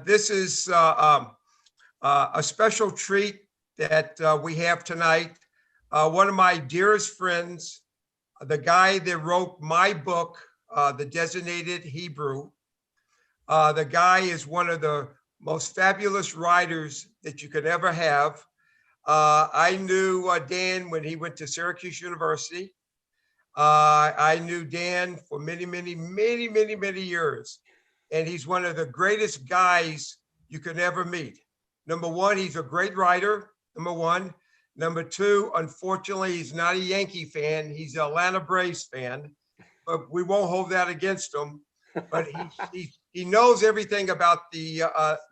This is a special treat that we have tonight. One of my dearest friends, the guy that wrote my book, The Designated Hebrew. The guy is one of the most fabulous writers that you could ever have. I knew Dan when he went to Syracuse University. I knew Dan for many years. And he's one of the greatest guys you could ever meet. Number one, he's a great writer, number one. Number two, unfortunately, he's not a Yankee fan. He's an Atlanta Braves fan, but we won't hold that against him. But he knows everything about the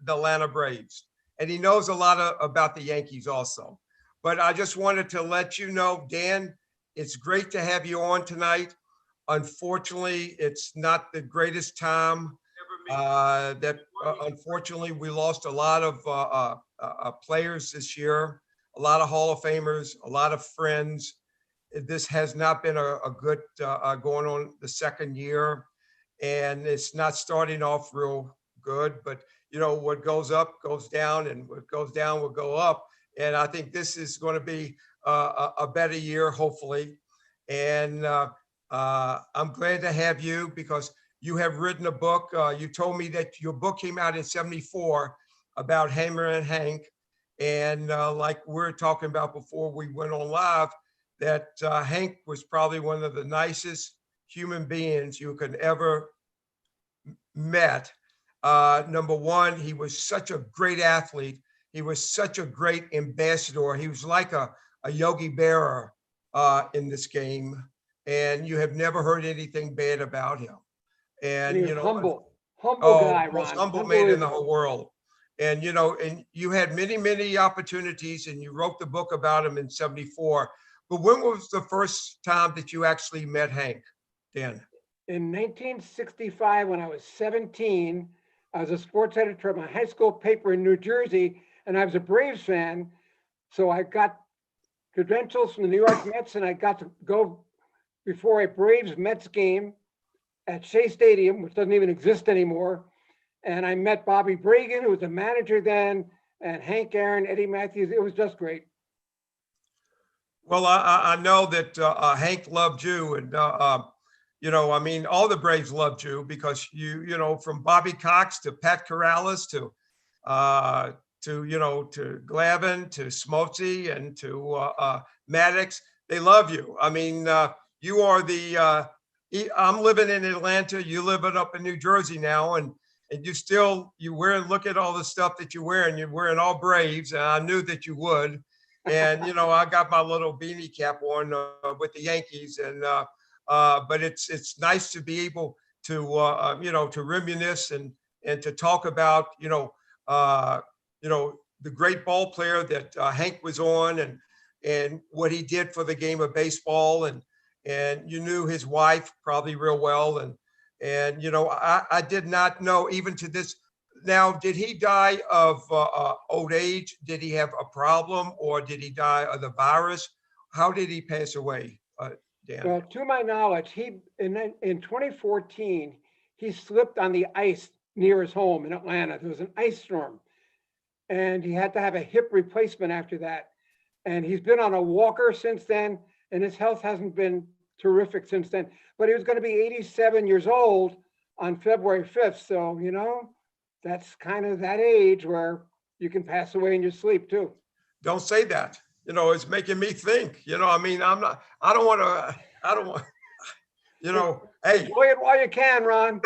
Atlanta Braves, and he knows a lot about the Yankees also. But I just wanted to let you know, Dan, it's great to have you on tonight. Unfortunately, it's not the greatest time. Unfortunately, we lost a lot of players this year, a lot of Hall of Famers, a lot of friends. This has not been a good going on the second year, and it's not starting off real good. But you know, what goes up goes down, and what goes down will go up. And I think this is going to be a better year, hopefully. And I'm glad to have you because you have written a book. You told me that your book came out in '74 about Hammer and Hank. And like we were talking about before we went on live, that Hank was probably one of the nicest human beings you could ever met. Number one, he was such a great athlete. He was such a great ambassador. He was like a Yogi Berra in this game. And you have never heard anything bad about him. And you know, humble guy, Ron. Most humble man in the whole world. And you know, and you had many opportunities, and you wrote the book about him in '74. But when was the first time that you actually met Hank, Dan? In 1965, when I was 17, I was a sports editor at my high school paper in New Jersey, and I was a Braves fan. So I got credentials from the New York Mets, and I got to go before a Braves-Mets game at Shea Stadium, which doesn't even exist anymore. And I met Bobby Bragan, who was the manager then, and Hank Aaron, Eddie Matthews. It was just great. Well, I know that Hank loved you, and you know, I mean, all the Braves loved you because you know, from Bobby Cox to Pat Corrales to you know, to Glavine to Smoltzy and to Maddox, they love you. I mean, you are the. I'm living in Atlanta. You living up in New Jersey now, and you wearing. Look at all the stuff that you're wearing. You're wearing all Braves, and I knew that you would. And you know, I got my little beanie cap on with the Yankees, and but it's nice to be able to you know, to reminisce and to talk about you know the great ball player that Hank was on, and what he did for the game of baseball, and you knew his wife probably real well, and you know, I did not know even to this. Now, did he die of old age? Did he have a problem, or did he die of the virus? How did he pass away, Dan? Well, to my knowledge, he in 2014 he slipped on the ice near his home in Atlanta. There was an ice storm, and he had to have a hip replacement after that. And he's been on a walker since then, and his health hasn't been terrific since then. But he was going to be 87 years old on February 5th. So, you know, that's kind of that age where you can pass away in your sleep too. Don't say that. You know, it's making me think. You know, I mean, I don't want. You know, hey, enjoy it while you can, Ron.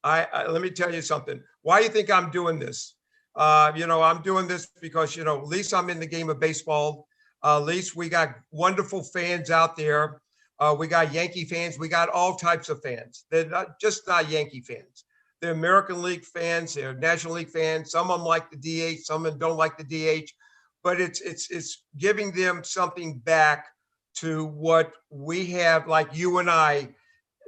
I let me tell you something. Why do you think I'm doing this? You know, I'm doing this because, you know, at least I'm in the game of baseball. At least we got wonderful fans out there. We got Yankee fans. We got all types of fans. They're not Yankee fans. They're American League fans. They're National League fans. Some of them like the DH. Some of them don't like the DH. But it's giving them something back to what we have, like you and I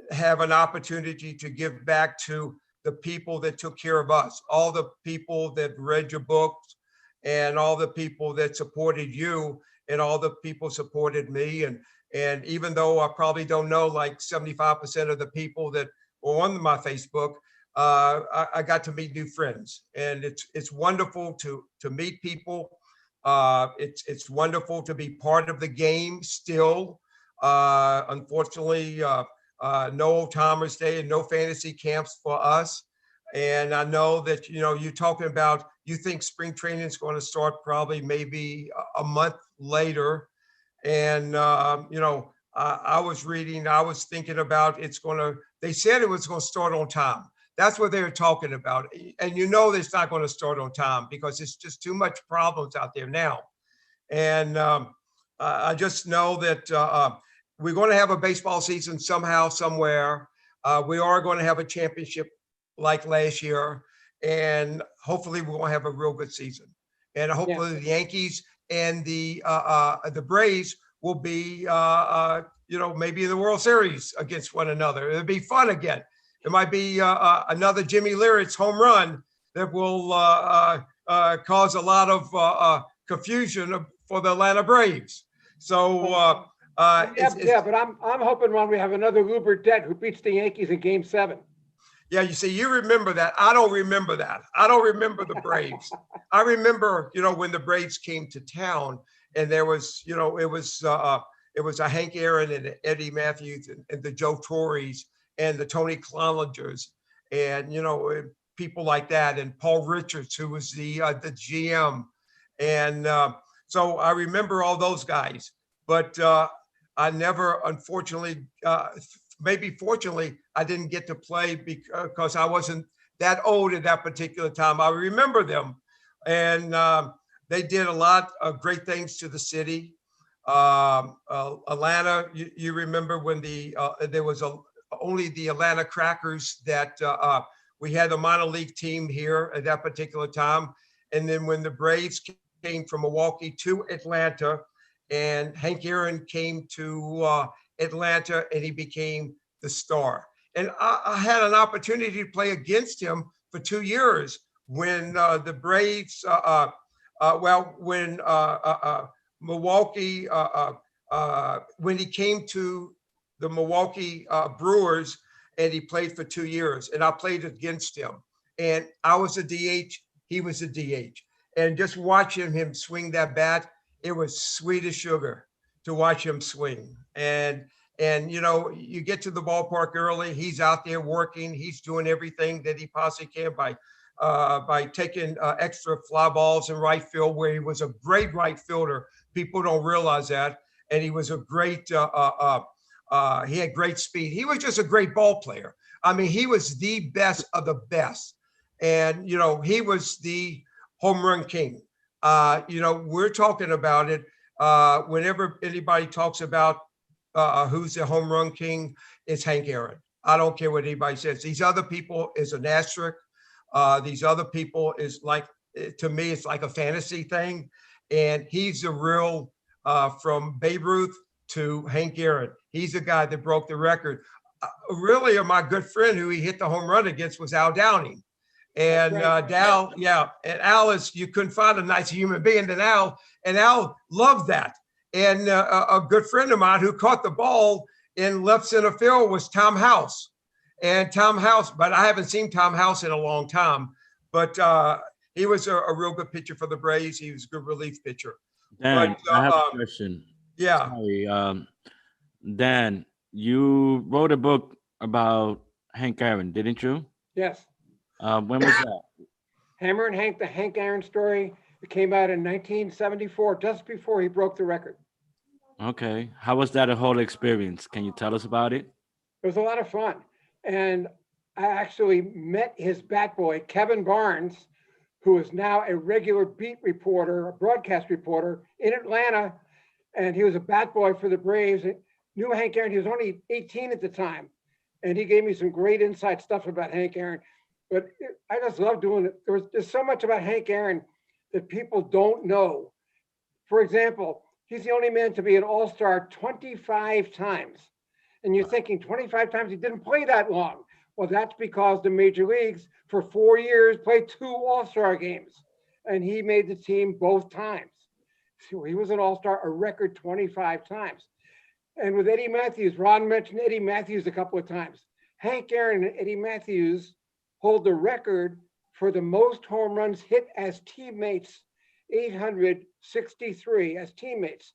have an opportunity to give back to the people that took care of us, all the people that read your books, and all the people that supported you, and all the people supported me. And even though I probably don't know like 75% of the people that were on my Facebook, I got to meet new friends, and it's wonderful to meet people. It's wonderful to be part of the game still. Unfortunately, no old timers day and no fantasy camps for us. And I know that, you're talking about, you think spring training is going to start probably maybe a month later. And, I was reading, I was thinking about they said it was going to start on time. That's what they were talking about. And it's not going to start on time because it's just too much problems out there now. And I just know that we're going to have a baseball season somehow, somewhere. We are going to have a championship like last year. And hopefully we're going to have a real good season. And hopefully the Yankees and the Braves will be, maybe in the World Series against one another. It'll be fun again. It might be another Jimmy Leyritz home run that will cause a lot of confusion for the Atlanta Braves. So, but I'm hoping when we have another Lou Burdette who beats the Yankees in Game 7. Yeah, you see, you remember that. I don't remember that. I don't remember the Braves. I remember, when the Braves came to town, and there was, it was a Hank Aaron and Eddie Matthews and the Joe Torres and the Tony Cloningers and people like that, and Paul Richards, who was the GM, and so I remember all those guys. But I never, unfortunately, maybe fortunately, I didn't get to play because I wasn't that old at that particular time. I remember them, and they did a lot of great things to the city. Atlanta, you remember when there was only the Atlanta Crackers that we had a minor league team here at that particular time. And then when the Braves came from Milwaukee to Atlanta, and Hank Aaron came to Atlanta, and he became the star. And I had an opportunity to play against him for 2 years when the Braves, when Milwaukee, when he came to the Milwaukee Brewers, and he played for 2 years, and I played against him. And I was a DH, he was a DH. And just watching him swing that bat, it was sweet as sugar to watch him swing. And you get to the ballpark early, he's out there working, he's doing everything that he possibly can by taking extra fly balls in right field, where he was a great right fielder. People don't realize that. And he was a great, he had great speed. He was just a great ball player. I mean, he was the best of the best. And, he was the home run king. We're talking about it whenever anybody talks about who's the home run king, it's Hank Aaron. I don't care what anybody says. These other people is an asterisk. These other people is like, to me, it's like a fantasy thing. And he's the real, from Babe Ruth to Hank Aaron. He's the guy that broke the record. Really, my good friend who he hit the home run against was Al Downing. And Dal, and Al is, you couldn't find a nicer human being than Al, and Al loved that. And a good friend of mine who caught the ball in left center field was Tom House. And Tom House, but I haven't seen Tom House in a long time, but he was a real good pitcher for the Braves. He was a good relief pitcher. Dan, I have a question. Yeah. Sorry, Dan, you wrote a book about Hank Aaron, didn't you? Yes. When was that? Hammer and Hank, the Hank Aaron story. It came out in 1974, just before he broke the record. Okay. How was that a whole experience? Can you tell us about it? It was a lot of fun. And I actually met his bat boy, Kevin Barnes, who is now a regular beat reporter, a broadcast reporter in Atlanta. And he was a bat boy for the Braves. I knew Hank Aaron. He was only 18 at the time. And he gave me some great inside stuff about Hank Aaron. But I just love doing it. There's so much about Hank Aaron that people don't know. For example, he's the only man to be an all-star 25 times. And you're thinking 25 times, he didn't play that long. Well, that's because the major leagues for 4 years played 2 all-star games. And he made the team both times. So he was an all-star a record 25 times. And with Eddie Matthews, Ron mentioned Eddie Matthews a couple of times. Hank Aaron and Eddie Matthews hold the record for the most home runs hit as teammates, 863 as teammates.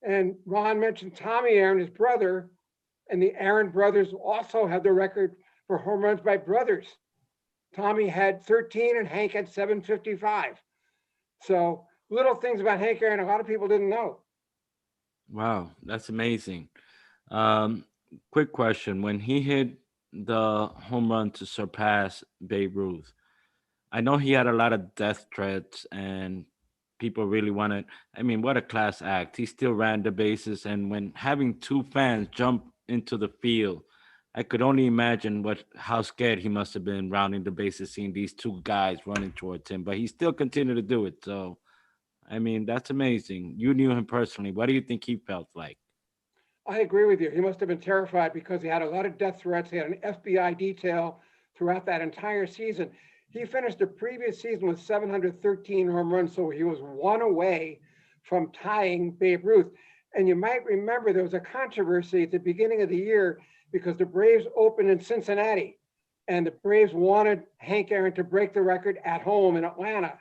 And Ron mentioned Tommy Aaron, his brother, and the Aaron brothers also have the record for home runs by brothers. Tommy had 13 and Hank had 755. So little things about Hank Aaron a lot of people didn't know. Wow, that's amazing. Quick question. When he hit the home run to surpass Babe Ruth, I know he had a lot of death threats and people really wanted, I mean, what a class act. He still ran the bases. And when having two fans jump into the field, I could only imagine how scared he must have been rounding the bases, seeing these two guys running towards him, but he still continued to do it. So, I mean, that's amazing. You knew him personally. What do you think he felt like? I agree with you. He must have been terrified because he had a lot of death threats. He had an FBI detail throughout that entire season. He finished the previous season with 713 home runs, so he was one away from tying Babe Ruth. And you might remember there was a controversy at the beginning of the year because the Braves opened in Cincinnati, and the Braves wanted Hank Aaron to break the record at home in Atlanta.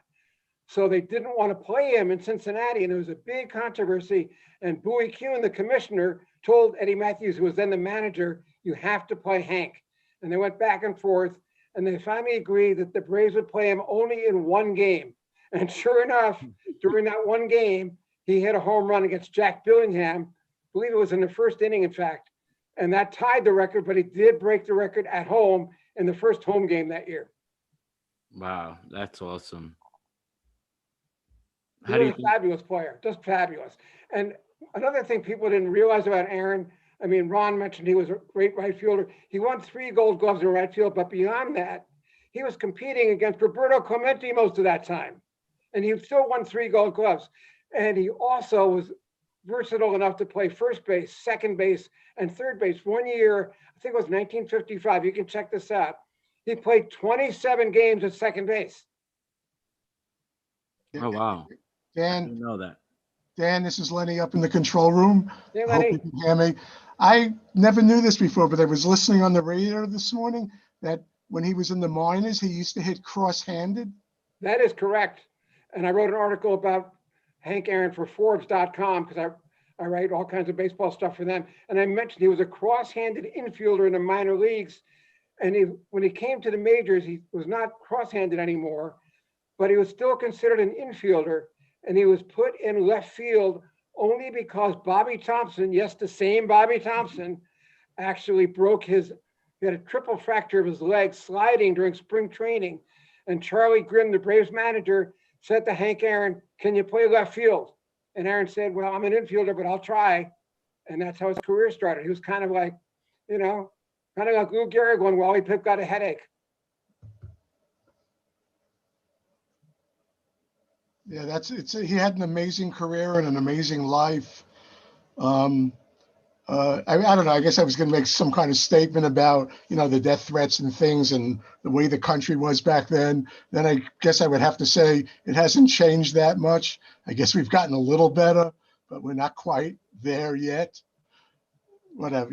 So they didn't want to play him in Cincinnati, and there was a big controversy. And Bowie Kuhn, the commissioner, told Eddie Matthews, who was then the manager, you have to play Hank. And they went back and forth, and they finally agreed that the Braves would play him only in one game. And sure enough, during that one game, he hit a home run against Jack Billingham. I believe it was in the first inning, in fact. And that tied the record, but he did break the record at home in the first home game that year. Wow, that's awesome. He was a fabulous player, just fabulous. And another thing people didn't realize about Aaron, I mean, Ron mentioned he was a great right fielder. He won 3 Gold Gloves in right field, but beyond that, he was competing against Roberto Clemente most of that time. And he still won 3 Gold Gloves. And he also was versatile enough to play first base, second base, and third base. One year, I think it was 1955, you can check this out, he played 27 games at second base. Oh, wow. I Dan, didn't know that. Dan, this is Lenny up in the control room. Hey, I hope Lenny. you can hear me. I never knew this before, but I was listening on the radio this morning that when he was in the minors, he used to hit cross-handed. That is correct. And I wrote an article about Hank Aaron for Forbes.com because I write all kinds of baseball stuff for them. And I mentioned he was a cross-handed infielder in the minor leagues. And when he came to the majors, he was not cross-handed anymore, but he was still considered an infielder. And he was put in left field only because Bobby Thompson, yes, the same Bobby Thompson, actually he had a triple fracture of his leg sliding during spring training. And Charlie Grimm, the Braves manager, said to Hank Aaron, can you play left field? And Aaron said, well, I'm an infielder, but I'll try. And that's how his career started. He was kind of like, kind of like Lou Gehrig when Wally Pipp got a headache. Yeah, he had an amazing career and an amazing life. I don't know. I guess I was going to make some kind of statement about, the death threats and things and the way the country was back then. Then I guess I would have to say it hasn't changed that much. I guess we've gotten a little better, but we're not quite there yet. Whatever,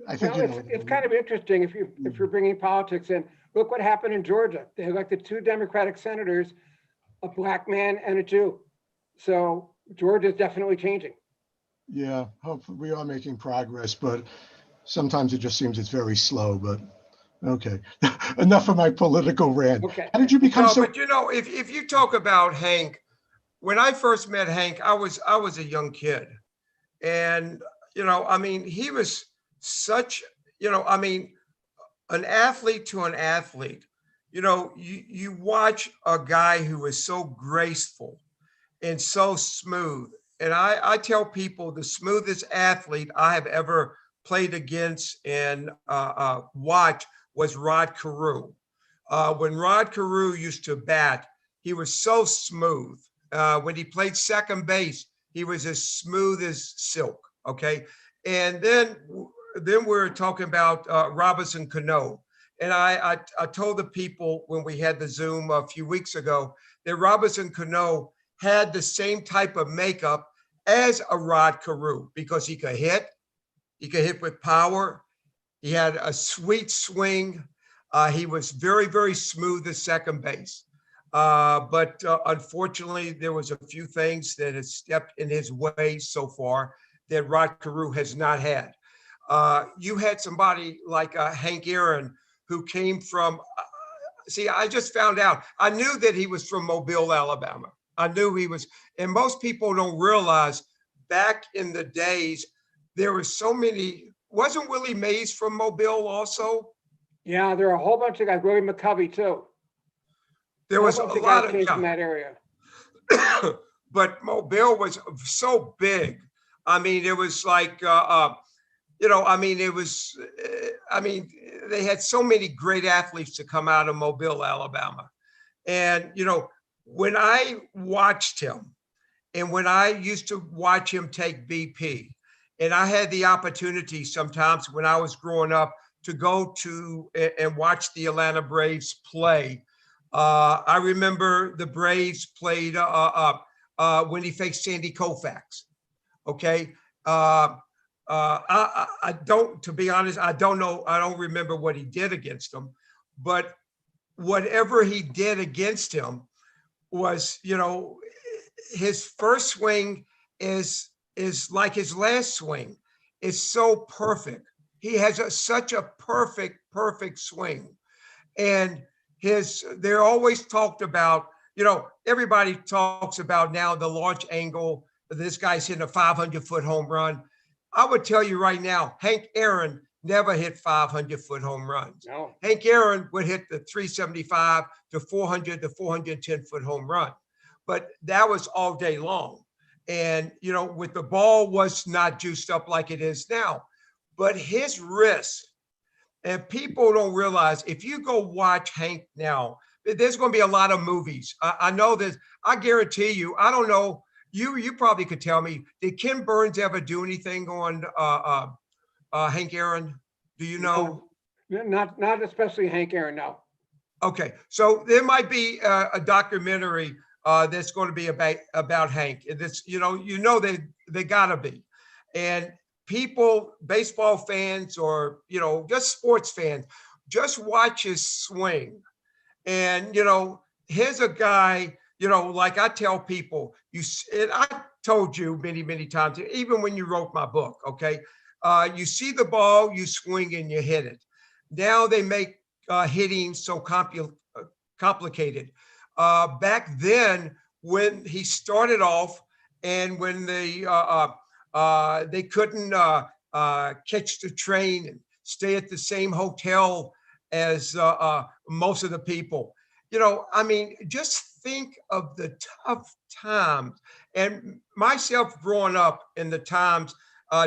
I think, it's kind of interesting if you're bringing politics in. Look what happened in Georgia. They elected 2 Democratic senators, a black man and a Jew. So Georgia is definitely changing. Yeah, hopefully we are making progress, but sometimes it just seems it's very slow, but okay. Enough of my political rant. Okay. How did you become No, so? but if you talk about Hank, when I first met Hank, I was a young kid. And, he was such, an athlete to an athlete. You watch a guy who is so graceful and so smooth. And I tell people the smoothest athlete I have ever played against and watched was Rod Carew. When Rod Carew used to bat, he was so smooth. When he played second base, he was as smooth as silk. Okay. And then we're talking about Robinson Cano. And I told the people when we had the Zoom a few weeks ago that Robinson Cano had the same type of makeup as a Rod Carew because he could hit with power. He had a sweet swing. He was very, very smooth at second base. But unfortunately, there was a few things that had stepped in his way so far that Rod Carew has not had. You had somebody like Hank Aaron, who came from, see, I just found out, I knew that he was from Mobile, Alabama. I knew he was, and most people don't realize back in the days, there were so many, wasn't Willie Mays from Mobile also? Yeah, there are a whole bunch of guys, Willie McCovey too. There was a Whole bunch lot guys of, came from yeah. that area. But Mobile was so big. I mean, it was like, I mean, it was, I mean, they had so many great athletes to come out of Mobile, Alabama. And, when I watched him and when I used to watch him take BP, and I had the opportunity sometimes when I was growing up to go to and watch the Atlanta Braves play. I remember the Braves played when he faced Sandy Koufax. Okay. I don't, to be honest, I don't know. I don't remember what he did against him, but whatever he did against him was, his first swing is like his last swing. It's so perfect. He has such a perfect swing. And they're always talked about, everybody talks about now the launch angle. This guy's hitting a 500-foot home run. I would tell you right now, Hank Aaron never hit 500-foot home runs. No. Hank Aaron would hit the 375 to 400 to 410-foot home run. But that was all day long. And, with the ball was not juiced up like it is now. But his wrist, and people don't realize, if you go watch Hank now, there's going to be a lot of movies. I know that, I guarantee you, I don't know, you probably could tell me, did Ken Burns ever do anything on Hank Aaron? Do you know? No, not especially Hank Aaron, no. Okay, so there might be a documentary that's going to be about Hank. And this, they gotta be. And people, baseball fans, or just sports fans, just watch his swing. And here's a guy, like I tell people, and I told you many times, even when you wrote my book, okay, you see the ball, you swing and you hit it. Now they make hitting so complicated. Back then, when he started off, and when they couldn't catch the train and stay at the same hotel as most of the people. I mean, just think of the tough times. And myself growing up in the times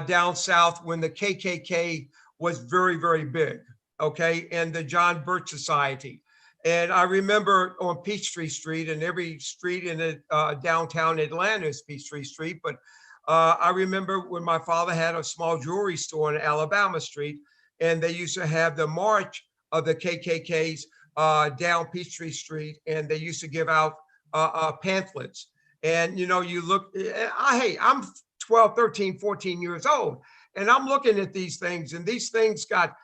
down south when the KKK was very, very big, okay, and the John Birch Society. And I remember on Peachtree Street, and every street in the downtown Atlanta is Peachtree Street, but I remember when my father had a small jewelry store on Alabama Street, and they used to have the march of the KKKs down Peachtree Street, and they used to give out pamphlets. And, you look, hey, I'm 12, 13, 14 years old, and I'm looking at these things, and these things got,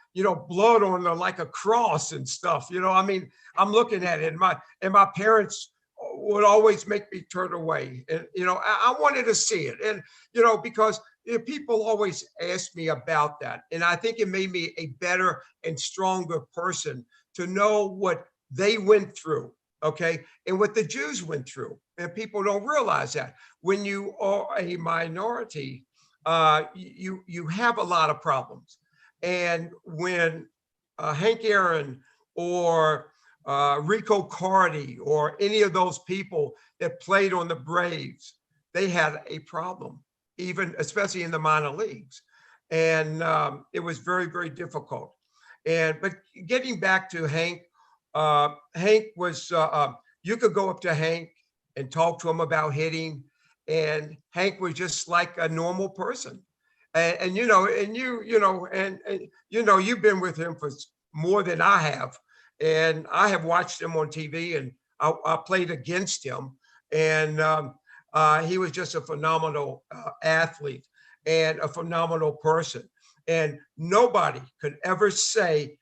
blood on them like a cross and stuff. I mean, I'm looking at it, and my parents would always make me turn away. And, I wanted to see it. And, because people always ask me about that. And I think it made me a better and stronger person to know what they went through, okay, and what the Jews went through. And people don't realize that. When you are a minority, you have a lot of problems. And when Hank Aaron or Rico Cardi or any of those people that played on the Braves, they had a problem, even especially in the minor leagues. And it was very, very difficult. But getting back to Hank, Hank was, you could go up to Hank and talk to him about hitting, and Hank was just like a normal person. And you've been with him for more than I have. And I have watched him on TV, and I played against him. And he was just a phenomenal athlete and a phenomenal person. And nobody could ever say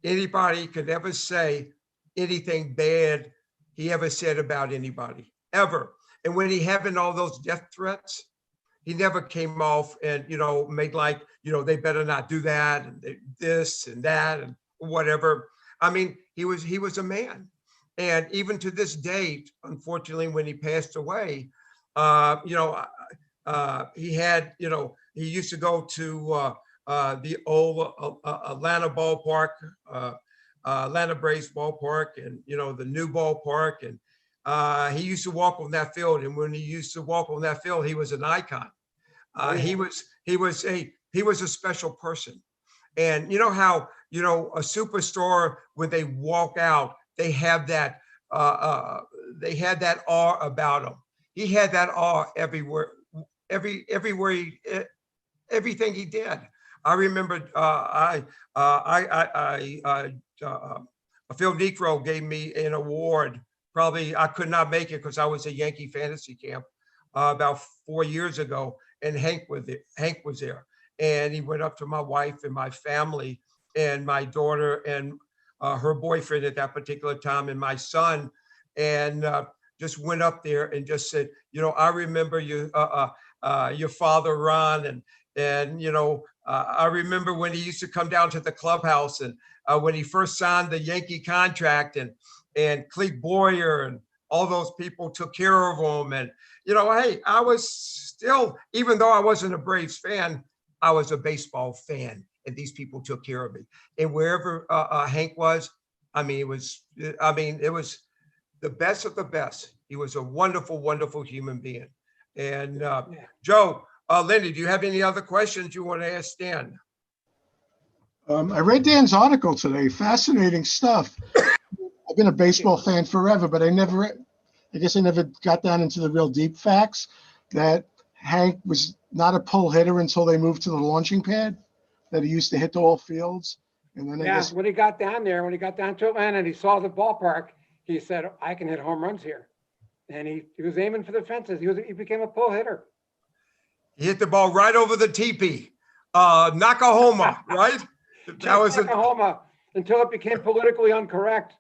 anybody could ever say anything bad he ever said about anybody, ever. And when he having all those death threats, he never came off and, made like, they better not do that and this and that and whatever. I mean, he was a man. And even to this date, unfortunately, when he passed away, he had, he used to go to the old Atlanta ballpark, Atlanta Braves ballpark, and the new ballpark, and he used to walk on that field. And when he used to walk on that field, he was an icon. He was a special person. And you know how a superstar, when they walk out, they have that awe about them. He had that awe everywhere, everything he did. I remember Phil Necro gave me an award. Probably I could not make it because I was at Yankee fantasy camp about 4 years ago, and Hank was there, and he went up to my wife and my family and my daughter and her boyfriend at that particular time and my son, and just went up there and just said, I remember you, your father Ron, and I remember when he used to come down to the clubhouse, and when he first signed the Yankee contract, and Clete Boyer and all those people took care of him. And, hey, I was still, even though I wasn't a Braves fan, I was a baseball fan, and these people took care of me. And wherever Hank was, it was the best of the best. He was a wonderful, wonderful human being. And Joe, Lindy, do you have any other questions you want to ask Dan? I read Dan's article today. Fascinating stuff. I've been a baseball fan forever, but I guess I never got down into the real deep facts that Hank was not a pull hitter until they moved to the launching pad, that he used to hit all fields. And then when he got down there, when he got down to Atlanta and he saw the ballpark, he said, I can hit home runs here. And he was aiming for the fences. He became a pull hitter. He hit the ball right over the teepee. Nakahoma, right? That was Nakahoma until it became politically incorrect.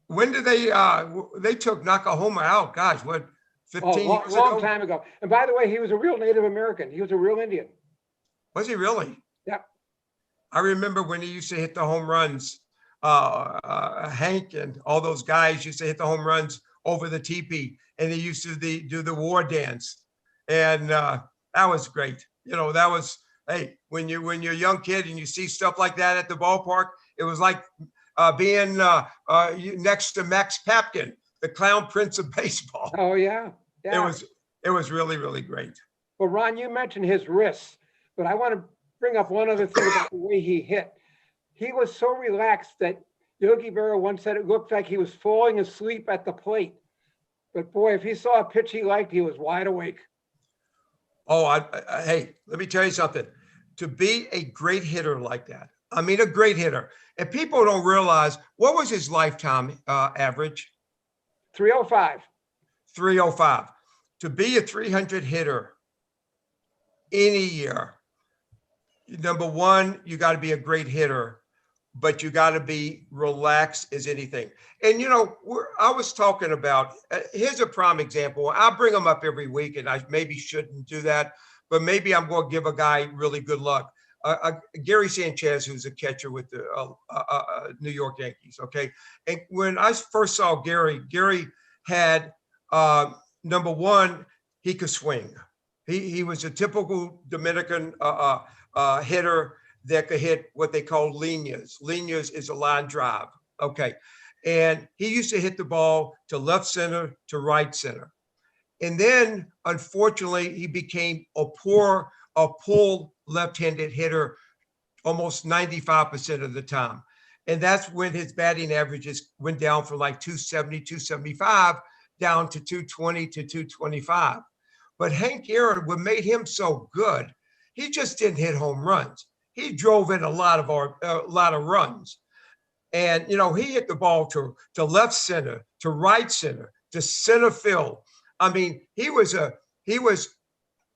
When did they took Nakahoma out? Gosh, what, 15 years ago? Long time ago. And by the way, he was a real Native American. He was a real Indian. Was he really? Yeah. I remember when he used to hit the home runs. Hank and all those guys used to hit the home runs over the teepee, and they used to do the war dance, and that was great. That was, hey, when you're a young kid and you see stuff like that at the ballpark, it was like being next to Max Papkin, the clown prince of baseball. Oh yeah. It was really, really great. Well, Ron, you mentioned his wrists, but I want to bring up one other thing about the way he hit. He was so relaxed that Yogi Berra once said it looked like he was falling asleep at the plate. But boy, if he saw a pitch he liked, he was wide awake. Oh, hey, let me tell you something. To be a great hitter like that, a great hitter, and people don't realize, what was his lifetime average? 305. 305. To be a 300 hitter any year, number one, you got to be a great hitter, but you got to be relaxed as anything. And, I was talking about, here's a prime example. I bring them up every week, and I maybe shouldn't do that, but maybe I'm going to give a guy really good luck. Gary Sanchez, who's a catcher with the New York Yankees, okay? And when I first saw Gary had, number one, he could swing. He was a typical Dominican hitter that could hit what they call líneas. Líneas is a line drive, okay? And he used to hit the ball to left center, to right center. And then, unfortunately, he became a pull left-handed hitter almost 95% of the time. And that's when his batting averages went down from like 270, 275 down to 220 to 225. But Hank Aaron, what made him so good, he just didn't hit home runs. He drove in a lot of runs. And, he hit the ball to left center, to right center, to center field. He was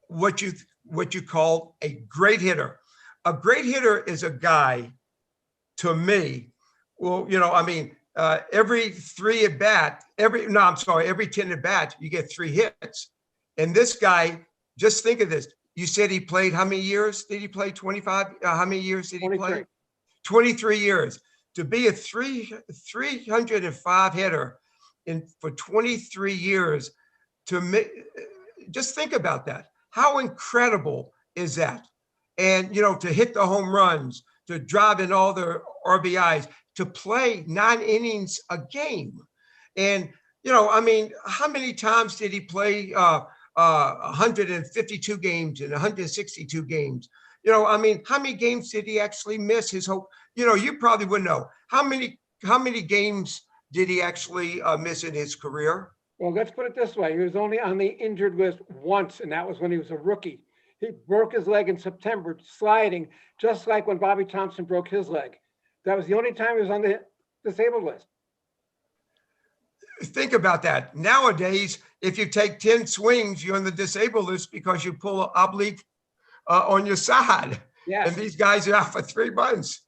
what you call a great hitter. a great hitter is a guy, to me, well, I mean, every 10 at bat, you get 3 hits. And this guy, just think of this. You said he played how many years? Did he play 25? How many years did he 23. play? 23 years. To be a 305 hitter for 23 years, to me, just think about that. How incredible is that? And, to hit the home runs, to drive in all the RBIs, to play 9 innings a game. And, I mean, how many times did he play 152 games and 162 games? I mean, how many games did he actually miss his whole, you probably wouldn't know. How many games did he actually miss in his career? Well, let's put it this way. He was only on the injured list once, and that was when he was a rookie. He broke his leg in September, sliding, just like when Bobby Thompson broke his leg. That was the only time he was on the disabled list. Think about that. Nowadays, if you take 10 swings, you're on the disabled list because you pull an oblique on your side. Yes. And these guys are out for 3 months.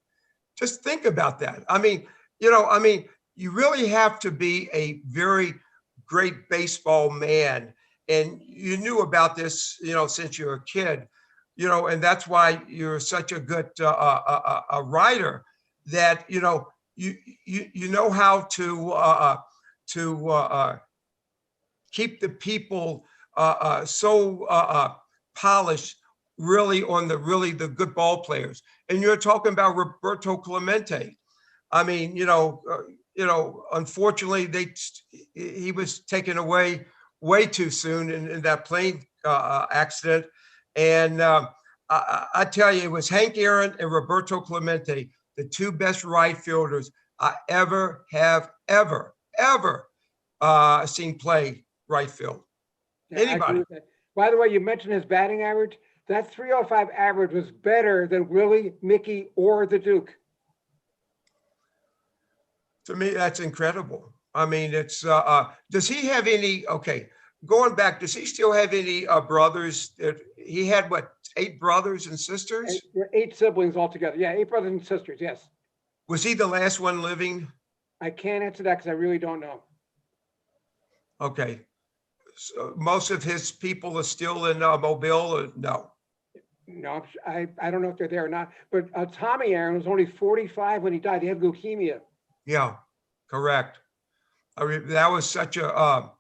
Just think about that. I mean, you really have to be a very great baseball man. And you knew about this, since you were a kid, and that's why you're such a good a writer, that, you know how to keep the people so polished, really on the good ball players. And you're talking about Roberto Clemente. I mean, unfortunately, he was taken away way too soon in that plane accident. And I tell you, it was Hank Aaron and Roberto Clemente, the 2 best right fielders I ever seen play right field. Yeah, I agree Anybody. with that. By the way, you mentioned his batting average. That 305 average was better than Willie, Mickey, or the Duke. To me, that's incredible. I mean, it's does he have any, okay, going back, does he still have any brothers? He had, what, 8 brothers and sisters? 8 siblings altogether. Yeah, 8 brothers and sisters, yes. Was he the last one living? I can't answer that because I really don't know. Okay. So most of his people are still in Mobile, or no? No, I don't know if they're there or not. But Tommy Aaron was only 45 when he died. He had leukemia. Yeah, correct. I mean, that was such a,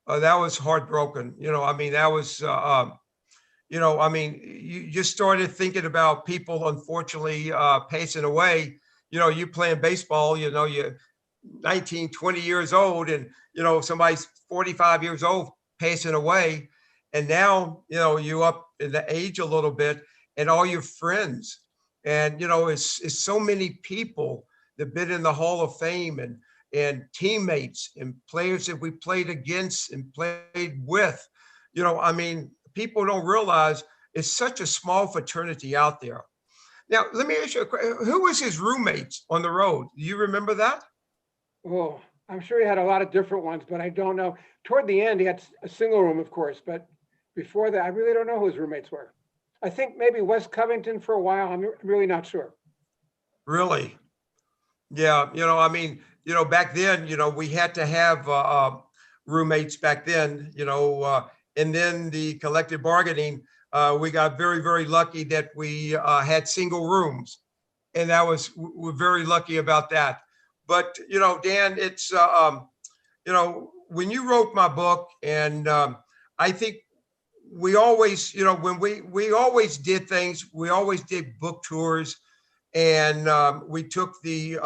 that was heartbroken. I mean, that was, I mean, you just started thinking about people, unfortunately, passing away. You playing baseball, you're 19, 20 years old, and, somebody's 45 years old passing away. And now, you up in the age a little bit, and all your friends, and, it's so many people that been in the Hall of Fame, and teammates and players that we played against and played with. I mean, people don't realize it's such a small fraternity out there. Now, let me ask you a question. Who was his roommates on the road? Do you remember that? Oh, I'm sure he had a lot of different ones, but I don't know. Toward the end, he had a single room, of course, but before that, I really don't know who his roommates were. I think maybe Wes Covington for a while. I'm really not sure. Really? Yeah. I mean, back then, we had to have roommates back then, and then the collective bargaining, we got very, very lucky that we had single rooms. And we're very lucky about that. But, Dan, it's, when you wrote my book, and I think we always, when we always did things, we always did book tours, and we took the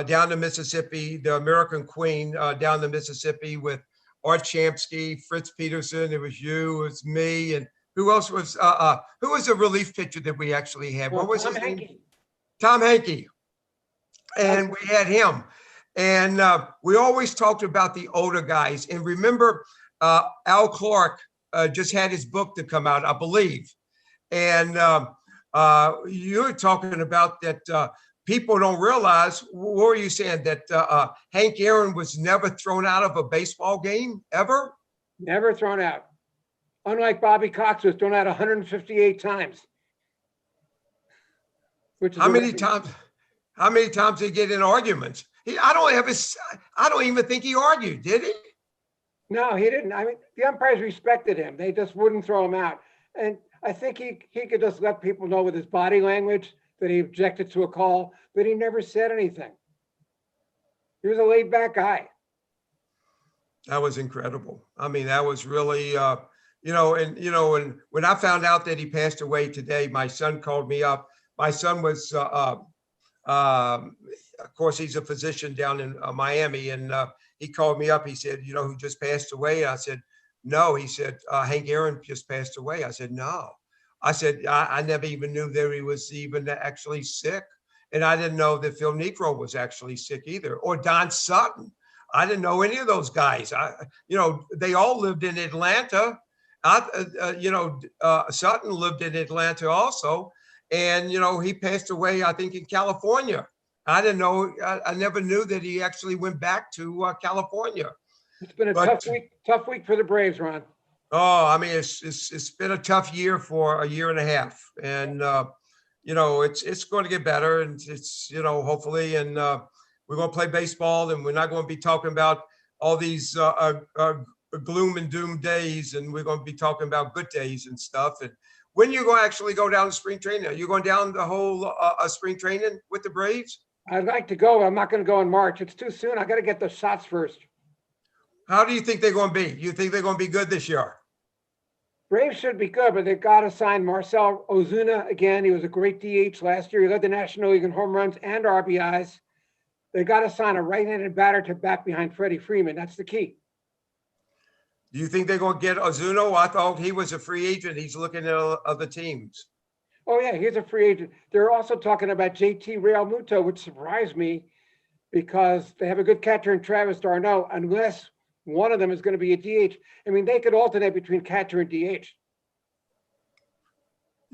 down to Mississippi, the American Queen down to Mississippi with Art Shamsky, Fritz Peterson. It was you, it was me, and who else was? Who was the relief pitcher that we actually had? What was his name? Tom Hankey. And we had him, and we always talked about the older guys. And remember, Al Clark just had his book to come out, I believe, and you're talking about that. People don't realize, what were you saying, that Hank Aaron was never thrown out of a baseball game, ever? Never thrown out. Unlike Bobby Cox, was thrown out 158 times. which is How a many record. times? How many times did he get in arguments? I don't even think he argued, did he? No, he didn't. I mean, the umpires respected him. They just wouldn't throw him out. And I think he could just let people know with his body language that he objected to a call, but he never said anything. He was a laid back guy. That was incredible. I mean, that was really, and when I found out that he passed away today, my son called me up. My son was, of course, he's a physician down in Miami, and he called me up. He said, who just passed away? I said, no. He said, Hank Aaron just passed away. I said, no. I said, I never even knew that he was even actually sick. And I didn't know that Phil Negro was actually sick either, or Don Sutton. I didn't know any of those guys. They all lived in Atlanta. Sutton lived in Atlanta also. And, he passed away, I think, in California. I didn't know, I never knew that he actually went back to California. It's been a tough week for the Braves, Ron. Oh, I mean, it's been a tough year for a year and a half. And, it's going to get better. And it's, hopefully, and we're going to play baseball, and we're not going to be talking about all these gloom and doom days. And we're going to be talking about good days and stuff. And when you going to actually go down to spring training? Are you going down the whole spring training with the Braves? I'd like to go, but I'm not going to go in March. It's too soon. I got to get the shots first. How do you think they're going to be? You think they're going to be good this year? Braves should be good, but they've got to sign Marcell Ozuna again. He was a great DH last year. He led the National League in home runs and RBIs. They got to sign a right-handed batter to back behind Freddie Freeman. That's the key. Do you think they're going to get Ozuna? I thought he was a free agent. He's looking at other teams. Oh, yeah, he's a free agent. They're also talking about JT Realmuto, which surprised me because they have a good catcher in Travis d'Arnaud, unless one of them is going to be a DH. I mean, they could alternate between catcher and DH.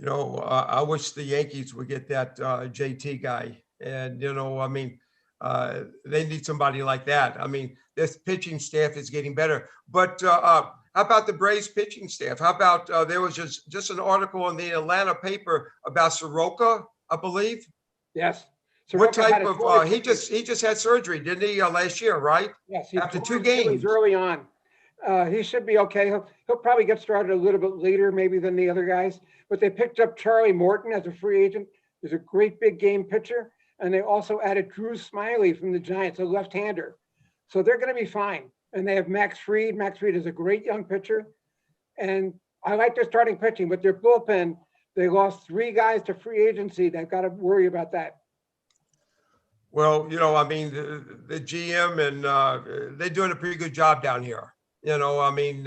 I wish the Yankees would get that JT guy. And, they need somebody like that. I mean, this pitching staff is getting better. But how about the Braves pitching staff? How about there was just an article in the Atlanta paper about Soroka, I believe? Yes. What type of he just had surgery, didn't he, last year, right? Yes, after 2 games early on. He should be okay. He'll probably get started a little bit later maybe than the other guys. But they picked up Charlie Morton as a free agent. He's a great big game pitcher. And they also added Drew Smiley from the Giants, a left-hander. So they're going to be fine. And they have Max Fried. Max Fried is a great young pitcher. And I like their starting pitching, but their bullpen, they lost 3 guys to free agency. They've got to worry about that. Well, I mean, the GM and they're doing a pretty good job down here. I mean,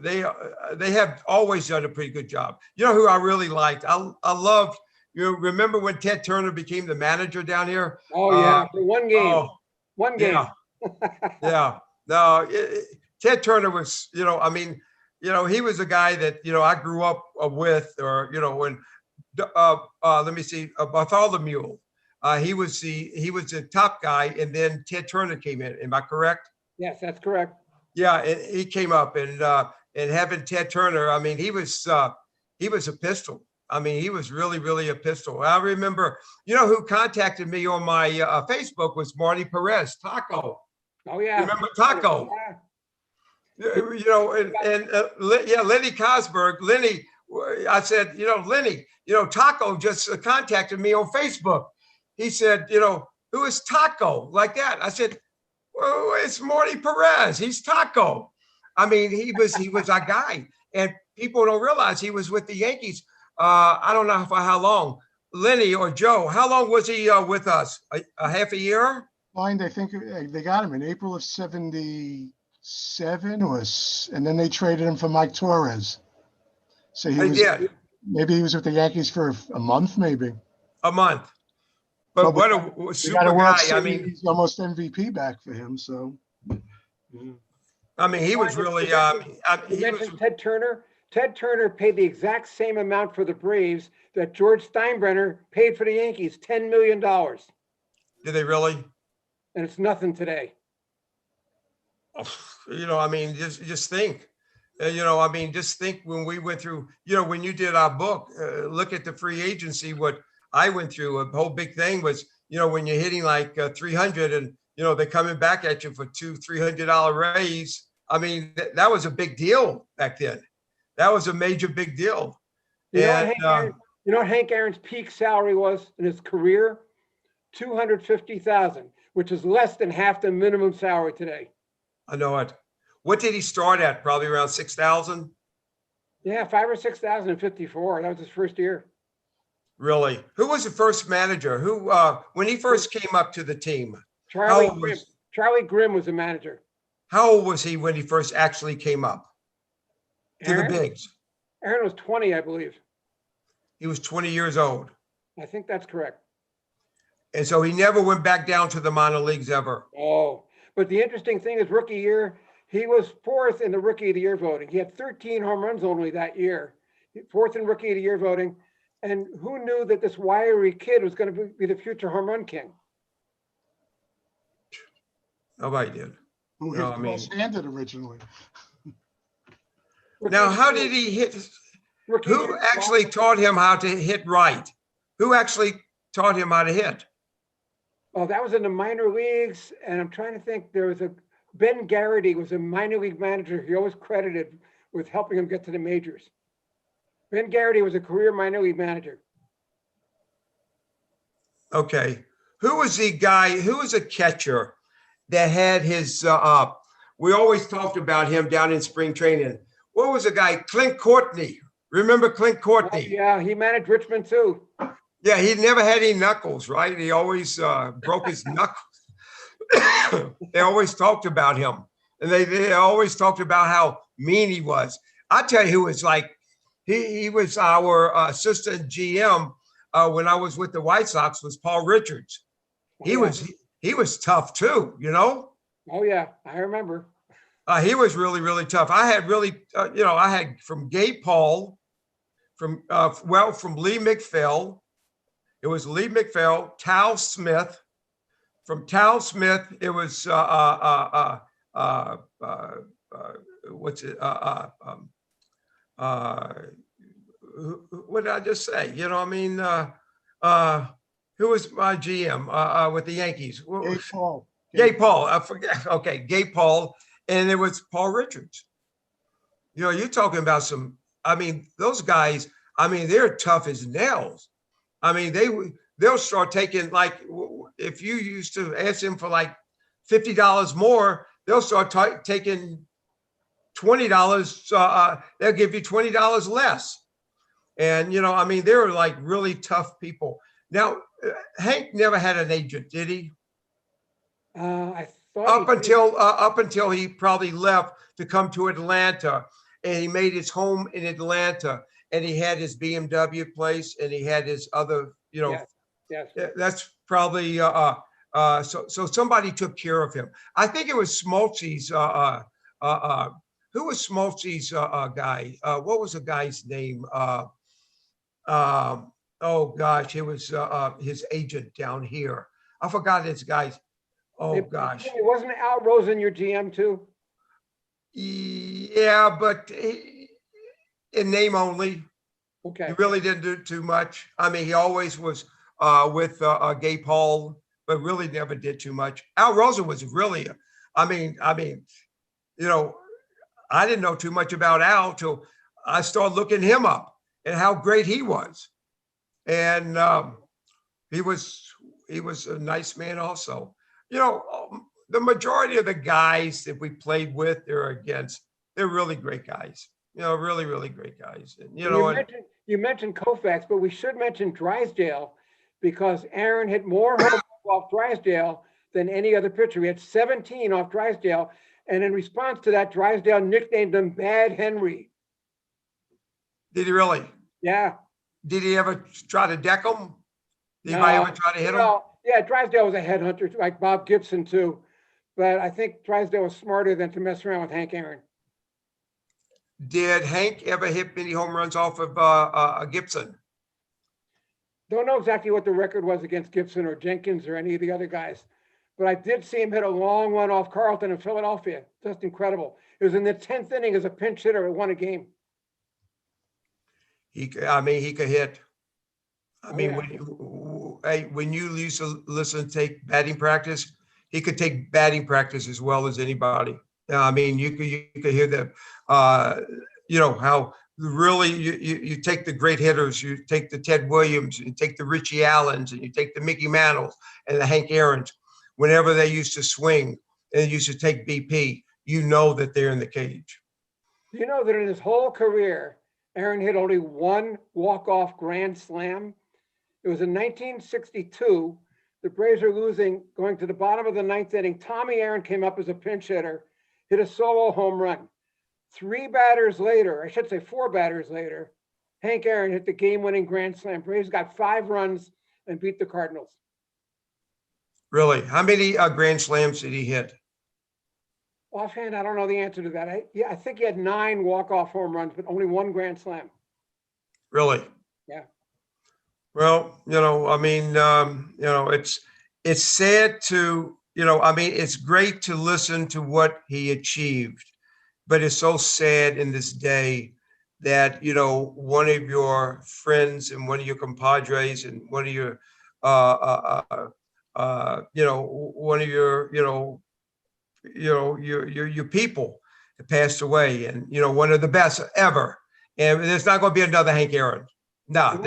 they have always done a pretty good job. You know who I really liked? I loved. You remember when Ted Turner became the manager down here? Oh yeah, for one game. One game. Yeah. No, Ted Turner was. I mean, he was a guy that I grew up with, or when. Let me see, Bartholomew. He was the top guy, and then Ted Turner came in. Am I correct? Yes, that's correct. Yeah, he came up, and having Ted Turner, I mean, he was a pistol. I mean, he was really, really a pistol. I remember, who contacted me on my Facebook was Marty Perez, Taco. Oh yeah, remember Taco? Yeah. Lenny Cosberg. Lenny, I said, Lenny, Taco just contacted me on Facebook. He said, who is Taco? Like that. I said, well, it's Marty Perez. He's Taco. I mean, he was our guy. And people don't realize he was with the Yankees. I don't know for how long. Lenny or Joe, how long was he with us? A half a year? Blind, I think they got him in April of '77, and then they traded him for Mike Torres. So maybe he was with the Yankees for a month, maybe. A month. But what a super guy. I mean, he's almost MVP back for him. So, I mean, he was really. You mentioned Ted Turner. Ted Turner paid the exact same amount for the Braves that George Steinbrenner paid for the Yankees, $10 million. Did they really? And it's nothing today. I mean, just think. Just think when we went through. When you did our book, look at the free agency. What I went through. A whole big thing was, when you're hitting like 300 and, they're coming back at you for $200-300 raise. I mean, that was a big deal back then. That was a major big deal. You know what And, Hank Aaron, you know what Hank Aaron's peak salary was in his career? $250,000, which is less than half the minimum salary today. I know it. What did he start at? Probably around 6,000. Yeah, 5 or 6,000 in 54. That was his first year. Really? Who was the first manager? Who, when he first came up to the team? Charlie How old Grimm. was- Charlie Grimm was the manager. How old was he when he first actually came up to the Aaron? bigs? Aaron was 20, I believe. He was 20 years old. I think that's correct. And so he never went back down to the minor leagues ever. Oh, but the interesting thing is rookie year, he was fourth in the rookie of the year voting. He had 13 home runs only that year, fourth in rookie of the year voting. And who knew that this wiry kid was going to be the future home run king? Nobody did. Who No, hit I mean- cross-handed originally. Now, how did he hit? Rookie Who year, actually taught him how to hit right? Who actually taught him how to hit? Oh, that was in the minor leagues. And I'm trying to think, there was Ben Garrity was a minor league manager. He always credited with helping him get to the majors. Ben Garrity was a career minor league manager. Okay. Who was the guy, who was a catcher that had his, we always talked about him down in spring training. What was the guy? Clint Courtney. Remember Clint Oh, Courtney? yeah, he managed Richmond too. Yeah, he never had any knuckles, right? He always broke his knuckles. They always talked about him. And they always talked about how mean he was. I tell you who was like, he was our assistant GM when I was with the White Sox, was Paul Richards. He was tough too, Oh, yeah, I remember. He was really, really tough. I had really, I had from Gabe Paul, from Lee McPhail. It was Lee McPhail, Tal Smith. From Tal Smith, it was what's it? What did I just say? Who was my GM with the Yankees? Gabe Paul. Gabe Paul. I forget. Okay, Gabe Paul, and it was Paul Richards. You're talking about some. I mean, those guys. I mean, they're tough as nails. I mean, they'll start taking, like, if you used to ask them for like $50 more, they'll start taking $20. They'll give you $20 less. And, I mean, they were like really tough people. Now, Hank never had an agent, did he? I thought Up until he probably left to come to Atlanta, and he made his home in Atlanta, and he had his BMW place, and he had his other, Yes. that's probably so somebody took care of him. I think it was Smoltzy's. Who was Smoltzy's guy? What was the guy's name? Oh gosh, it was his agent down here. I forgot his guy's. Oh gosh. It wasn't Al Rosen your GM too? Yeah, but in name only. Okay. He really didn't do too much. I mean, he always was with Gabe Paul, but really never did too much. Al Rosen was really, I mean, I didn't know too much about Al till I started looking him up and how great he was. And he was a nice man also. The majority of the guys that we played with or against, they're really great guys. Really, really great guys. And, you mentioned Koufax, but we should mention Drysdale because Aaron hit more home runs off Drysdale than any other pitcher. He had 17 off Drysdale. And in response to that, Drysdale nicknamed him Bad Henry. Did he really? Yeah. Did he ever try to deck him? Did anybody ever try to hit him? Well, yeah, Drysdale was a headhunter like Bob Gibson too. But I think Drysdale was smarter than to mess around with Hank Aaron. Did Hank ever hit many home runs off of Gibson? Don't know exactly what the record was against Gibson or Jenkins or any of the other guys, but I did see him hit a long one off Carlton in Philadelphia. Just incredible. It was in the 10th inning as a pinch hitter. It won a game. He could hit. I Oh, mean, yeah. when you used to listen to take batting practice, he could take batting practice as well as anybody. I mean, you could hear the, uh, how really you take the great hitters, you take the Ted Williams, you take the Richie Allens, and you take the Mickey Mantles and the Hank Aaron's. Whenever they used to swing and used to take BP, you know that they're in the cage. Do you know that in his whole career, Aaron hit only one walk-off grand slam? It was in 1962. The Braves are losing, going to the bottom of the ninth inning. Tommy Aaron came up as a pinch hitter, hit a solo home run. 3 batters later, I should say 4 batters later, Hank Aaron hit the game-winning grand slam. Braves got 5 runs and beat the Cardinals. Really, how many grand slams did he hit? Offhand, I don't know the answer to that. I think he had 9 walk-off home runs, but only 1 grand slam. Really? Yeah. Well, I mean, it's sad to, I mean, it's great to listen to what he achieved, but it's so sad in this day that, one of your friends and one of your compadres and one of your, one of your people passed away, and, one of the best ever. And there's not going to be another Hank Aaron. No.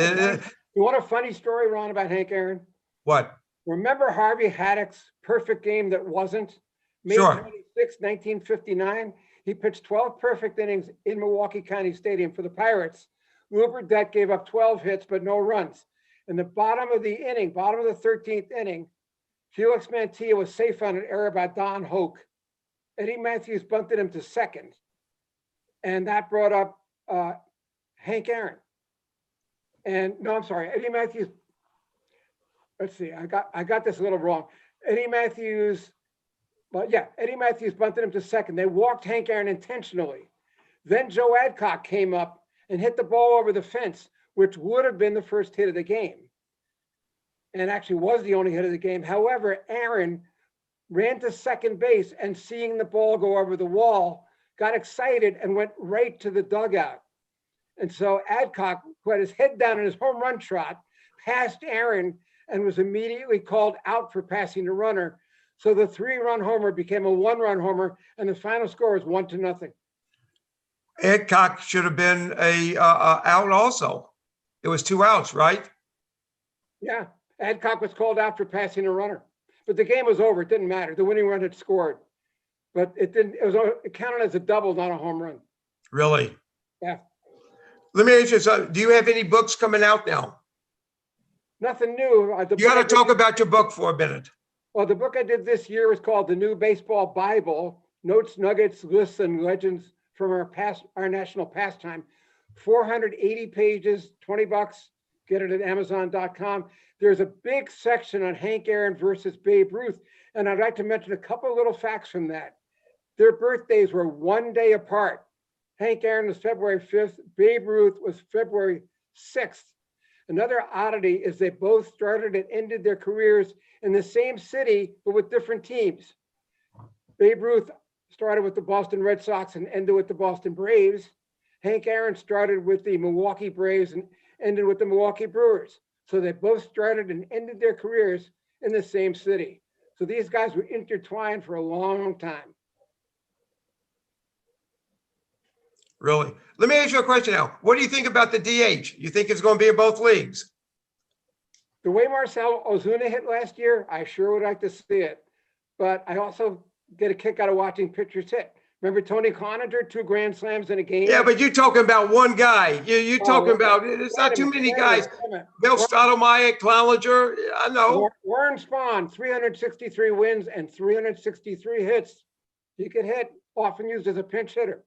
You want a funny story, Ron, about Hank Aaron? What? Remember Harvey Haddock's perfect game that wasn't? May Sure. 26, 1959. He pitched 12 perfect innings in Milwaukee County Stadium for the Pirates. Lou Burdette gave up 12 hits, but no runs. In the bottom of the inning, bottom of the 13th inning, Felix Mantilla was safe on an error by Don Hoke. Eddie Matthews bunted him to second. And that brought up Hank Aaron. And no, I'm sorry, Eddie Matthews. Let's see, I got this a little wrong. Eddie Matthews bunted him to second. They walked Hank Aaron intentionally. Then Joe Adcock came up and hit the ball over the fence, which would have been the first hit of the game. And actually was the only hit of the game. However, Aaron ran to second base and seeing the ball go over the wall, got excited and went right to the dugout. And so Adcock, who had his head down in his home run trot, passed Aaron and was immediately called out for passing the runner. So the 3-run homer became a 1-run homer, and the final score was 1-0. Adcock should have been a out also. It was 2 outs, right? Yeah, Adcock was called out for passing a runner, but the game was over. It didn't matter. The winning run had scored, but it didn't. It counted as a double, not a home run. Really? Yeah. Let me ask you something. Do you have any books coming out now? Nothing new. You got to talk about your book for a minute. Well, the book I did this year was called The New Baseball Bible: Notes, Nuggets, Lists, and Legends from our national pastime. 480 pages, $20. Get it at Amazon.com. There's a big section on Hank Aaron versus Babe Ruth, and I'd like to mention a couple of little facts from that. Their birthdays were 1 day apart. Hank Aaron was February 5th. Babe Ruth was February 6th. Another oddity is they both started and ended their careers in the same city, but with different teams. Babe Ruth started with the Boston Red Sox and ended with the Boston Braves. Hank Aaron started with the Milwaukee Braves and ended with the Milwaukee Brewers. So they both started and ended their careers in the same city. So these guys were intertwined for a long time. Really? Let me ask you a question now. What do you think about the DH? You think it's going to be in both leagues? The way Marcell Ozuna hit last year, I sure would like to see it. But I also get a kick out of watching pitchers hit. Remember Tony Cloninger, 2 grand slams in a game? Yeah, but you're talking about one guy. You're talking about, there's not too many guys. Bill Stottlemyre, Cloninger, I know. Warren Spahn, 363 wins and 363 hits. He could hit, often used as a pinch hitter.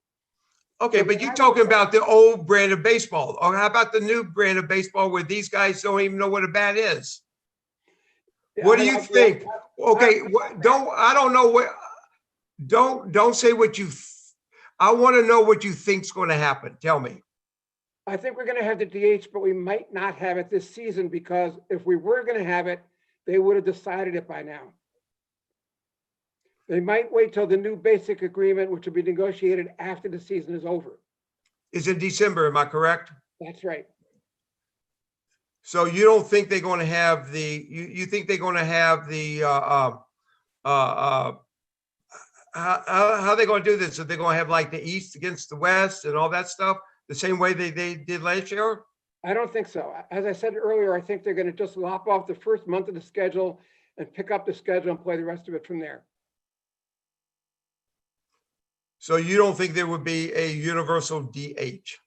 Okay, but you're talking about the old brand of baseball. Or how about the new brand of baseball where these guys don't even know what a bat is? What do you think? Okay, don't say what you, I want to know what you think's going to happen. Tell me. I think we're going to have the DH, but we might not have it this season because if we were going to have it, they would have decided it by now. They might wait till the new basic agreement, which will be negotiated after the season is over. It's in December, am I correct? That's right. So you don't think they're going to have you think they're going to have how are they going to do this? Are they going to have like the East against the West and all that stuff the same way they did last year? I don't think so. As I said earlier, I think they're going to just lop off the first month of the schedule and pick up the schedule and play the rest of it from there. So you don't think there would be a universal DH?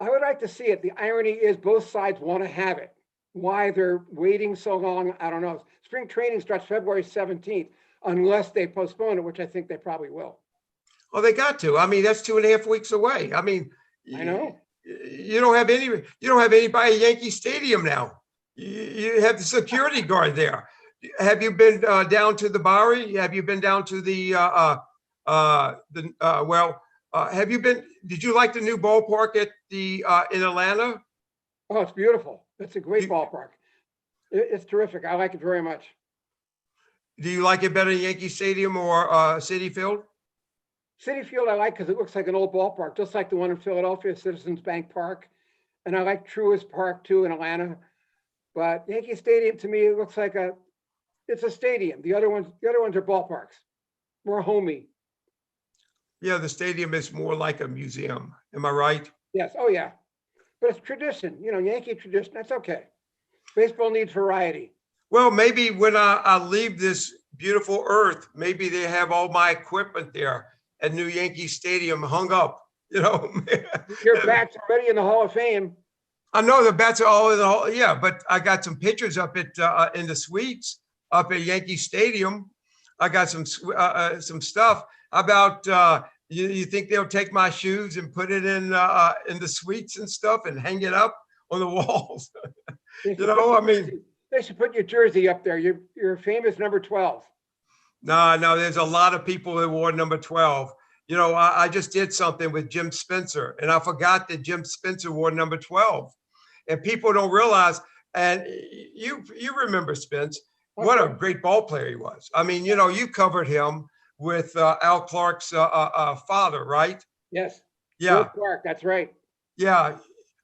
I would like to see it. The irony is both sides want to have it. Why they're waiting so long, I don't know. Spring training starts February 17th, unless they postpone it, which I think they probably will. Well, they got to. I mean, that's 2.5 weeks away. I mean, I know. You don't have anybody at Yankee Stadium now. You have the security guard there. Have you been down to the Bowery? Have you been down to the have you been? Did you like the new ballpark at the in Atlanta? Oh, it's beautiful. It's a great ballpark. It's terrific. I like it very much. Do you like it better than Yankee Stadium or Citi Field? Citi Field I like because it looks like an old ballpark, just like the one in Philadelphia, Citizens Bank Park. And I like Truist Park too in Atlanta. But Yankee Stadium to me, it looks like it's a stadium. The other ones are ballparks. More homey. Yeah, the stadium is more like a museum. Am I right? Yes. Oh yeah. But it's tradition, Yankee tradition. That's okay. Baseball needs variety. Well, maybe when I leave this beautiful earth, maybe they have all my equipment there at New Yankee Stadium hung up, Your bats already in the Hall of Fame. I know the bats are all in the hall. Yeah, but I got some pictures up at in the suites up at Yankee Stadium. I got some stuff about. You think they'll take my shoes and put it in the suites and stuff and hang it up on the walls? I mean, they should put your jersey up there. You're famous number 12. No, there's a lot of people that wore number 12. I just did something with Jim Spencer, and I forgot that Jim Spencer wore number 12. And people don't realize, and you remember Spence, what a great ball player he was. I mean, you covered him with Al Clark's father, right? Yes. Yeah. Bill Clark, that's right. Yeah.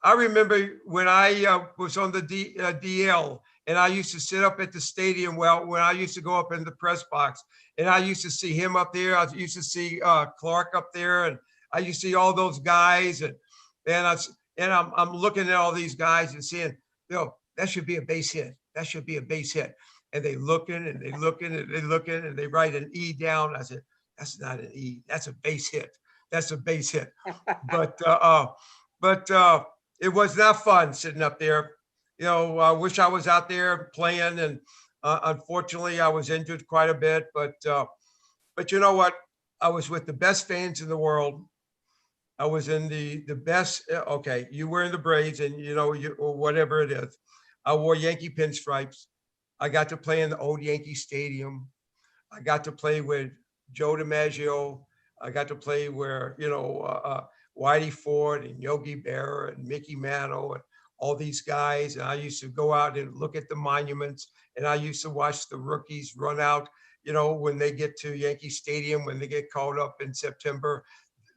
I remember when I was on the DL, and I used to sit up at the stadium. Well, when I used to go up in the press box, and I used to see him up there. I used to see Clark up there, and I used to see all those guys, and I'm looking at all these guys and seeing, that should be a base hit. That should be a base hit. And they looking and they looking and they looking and they write an E down. I said, that's not an E. That's a base hit. That's a base hit. But it was not fun sitting up there. I wish I was out there playing, and unfortunately I was injured quite a bit, but you know what? I was with the best fans in the world. I was in the best. Okay. You were in the Braves and or whatever it is. I wore Yankee pinstripes. I got to play in the old Yankee Stadium. I got to play with Joe DiMaggio. I got to play where, Whitey Ford and Yogi Berra and Mickey Mantle and all these guys. And I used to go out and look at the monuments, and I used to watch the rookies run out, when they get to Yankee Stadium, when they get called up in September.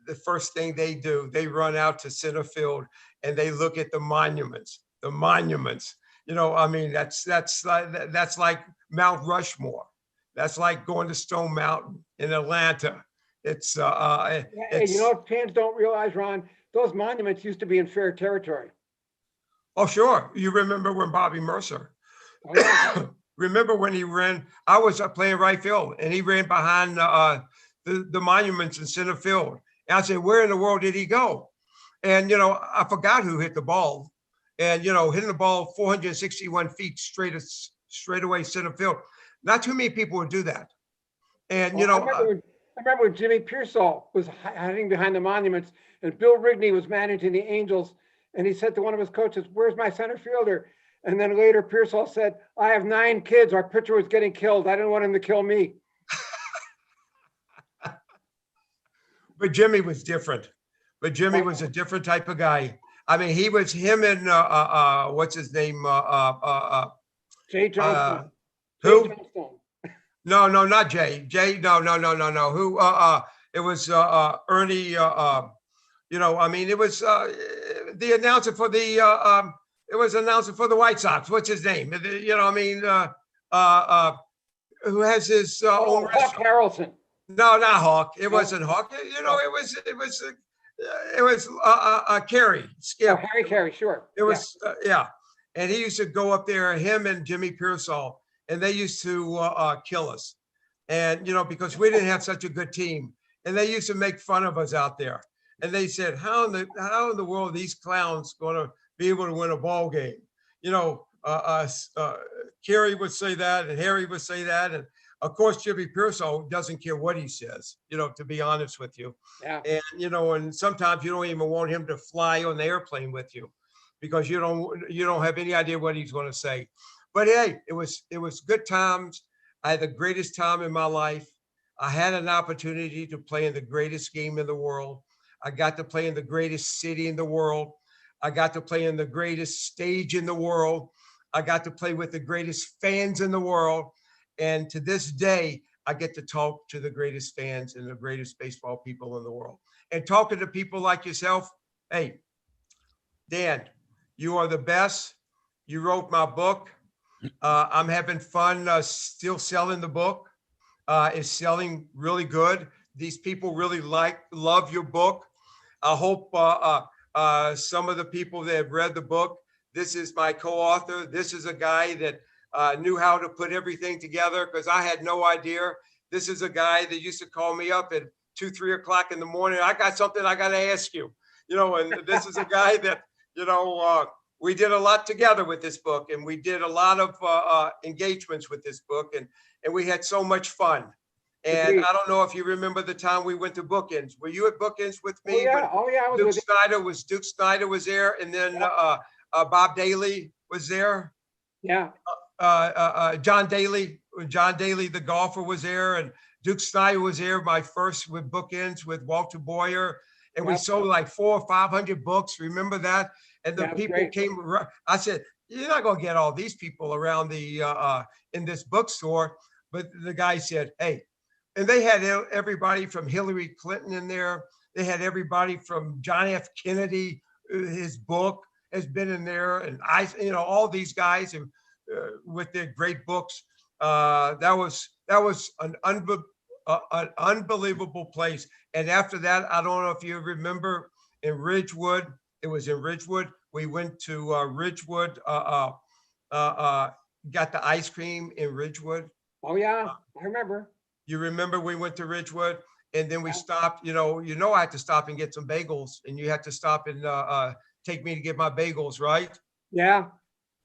The first thing they do, they run out to center field and they look at the monuments. I mean, that's like Mount Rushmore. That's like going to Stone Mountain in Atlanta. It's fans don't realize, Ron, those monuments used to be in fair territory. Oh, sure. You remember when Bobby Mercer, remember when he ran, I was playing right field and he ran behind the monuments in center field. And I said, where in the world did he go? And, I forgot who hit the ball. And, hitting the ball 461 feet straight away center field. Not too many people would do that. And, I remember when Jimmy Pearsall was hiding behind the monuments and Bill Rigney was managing the Angels. And he said to one of his coaches, where's my center fielder? And then later Pearsall said, I have 9 kids. Our pitcher was getting killed. I didn't want him to kill me. But Jimmy was different. Jimmy was a different type of guy. I mean, him and what's his name? Jay Johnstone. Who? Jay Johnstone. No, not Jay. No. Who? It was Ernie. I mean, it was the announcer for the It was an announcer for the White Sox. What's his name? You know, I mean, who has his own Hawk restaurant? Harrelson. No, not Hawk. It No. wasn't Hawk. You know, it was Carey Skip. Oh, Harry Carey, sure. It was yeah, and he used to go up there. Him and Jimmy Pearsall, and they used to kill us. And you know, because we didn't have such a good team, and they used to make fun of us out there. And they said, "How in the world are these clowns going to be able to win a ball game?" You know, Kerry would say that, and Harry would say that, and of course Jimmy Pearsall doesn't care what he says. You know, to be honest with you. Yeah. And you know, and sometimes you don't even want him to fly on the airplane with you, because you don't have any idea what he's going to say. But hey, it was good times. I had the greatest time in my life. I had an opportunity to play in the greatest game in the world. I got to play in the greatest city in the world. I got to play in the greatest stage in the world. I got to play with the greatest fans in the world. And to this day, I get to talk to the greatest fans and the greatest baseball people in the world. And talking to people like yourself, hey, Dan, you are the best. You wrote my book. I'm having fun still selling the book. It's selling really good. These people really love your book. I hope some of the people that have read the book, this is my co-author. This is a guy that knew how to put everything together, because I had no idea. This is a guy that used to call me up at 2, 3 o'clock in the morning. I got something I got to ask you, you know, and this is a guy that, you know, we did a lot together with this book, and we did a lot of engagements with this book, and we had so much fun. And Agreed. I don't know if you remember the time we went to Bookends. Were you at Bookends with me? Oh yeah, I was with Duke Snyder was there, and then Bob Daly was there. yeah. John Daly, the golfer, was there, and Duke Snyder was there. My first with Bookends with Walter Boyer, and we Yep. sold like 400 or 500 books. Remember that? And the Yeah, it was people great. came. I said, "You're not going to get all these people around the in this bookstore." But the guy said, "Hey," and they had everybody from Hillary Clinton in there. They had everybody from John F. Kennedy. His book has been in there, and you know, all these guys and with their great books. That was an unbelievable place. And after that, I don't know if you remember in Ridgewood. It was in Ridgewood. We went to Ridgewood. Got the ice cream in Ridgewood. Oh yeah, I remember. You remember we went to Ridgewood, and then we Yeah. stopped. You know, I had to stop and get some bagels, and you had to stop and take me to get my bagels, right? Yeah.